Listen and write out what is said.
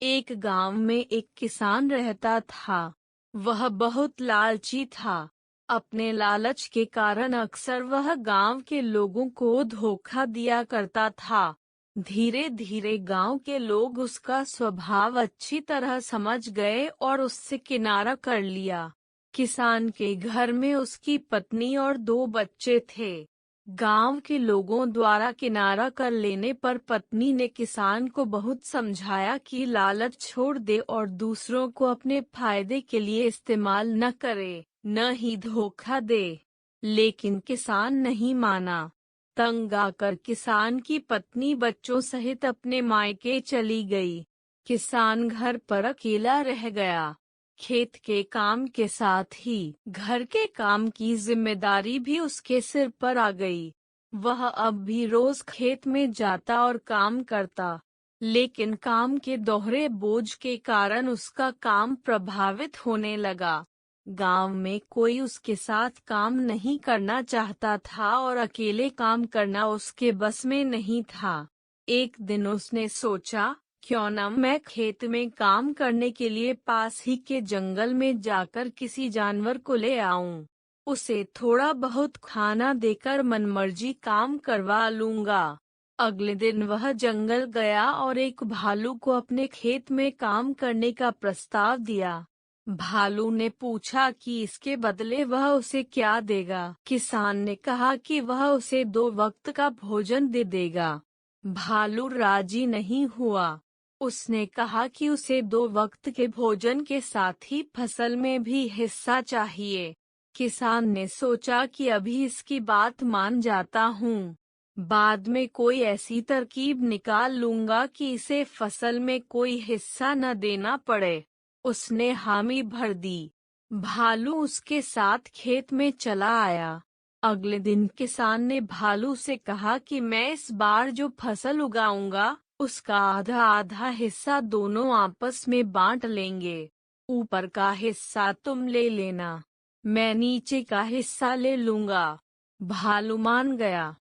एक गांव में एक किसान रहता था। वह बहुत लालची था। अपने लालच के कारण अक्सर वह गांव के लोगों को धोखा दिया करता था। धीरे धीरे गांव के लोग उसका स्वभाव अच्छी तरह समझ गए और उससे किनारा कर लिया। किसान के घर में उसकी पत्नी और 2 बच्चे थे। गांव के लोगों द्वारा किनारा कर लेने पर पत्नी ने किसान को बहुत समझाया कि लालच छोड़ दे और दूसरों को अपने फायदे के लिए इस्तेमाल न करे, न ही धोखा दे। लेकिन किसान नहीं माना। तंग आकर किसान की पत्नी बच्चों सहित अपने मायके चली गई। किसान घर पर अकेला रह गया। खेत के काम के साथ ही घर के काम की जिम्मेदारी भी उसके सिर पर आ गई। वह अब भी रोज खेत में जाता और काम करता, लेकिन काम के दोहरे बोझ के कारण उसका काम प्रभावित होने लगा। गांव में कोई उसके साथ काम नहीं करना चाहता था और अकेले काम करना उसके बस में नहीं था। एक दिन उसने सोचा, क्यों न मैं खेत में काम करने के लिए पास ही के जंगल में जाकर किसी जानवर को ले आऊं। उसे थोड़ा बहुत खाना देकर मनमर्जी काम करवा लूंगा। अगले दिन वह जंगल गया और एक भालू को अपने खेत में काम करने का प्रस्ताव दिया। भालू ने पूछा कि इसके बदले वह उसे क्या देगा। किसान ने कहा कि वह उसे 2 वक्त का भोजन दे देगा। भालू राजी नहीं हुआ। उसने कहा कि उसे 2 वक्त के भोजन के साथ ही फसल में भी हिस्सा चाहिए। किसान ने सोचा कि अभी इसकी बात मान जाता हूँ, बाद में कोई ऐसी तरकीब निकाल लूंगा कि इसे फसल में कोई हिस्सा न देना पड़े। उसने हामी भर दी। भालू उसके साथ खेत में चला आया। अगले दिन किसान ने भालू से कहा कि मैं इस बार जो फसल उगाऊंगा उसका आधा आधा हिस्सा दोनों आपस में बांट लेंगे। ऊपर का हिस्सा तुम ले लेना, मैं नीचे का हिस्सा ले लूंगा। भालू मान गया।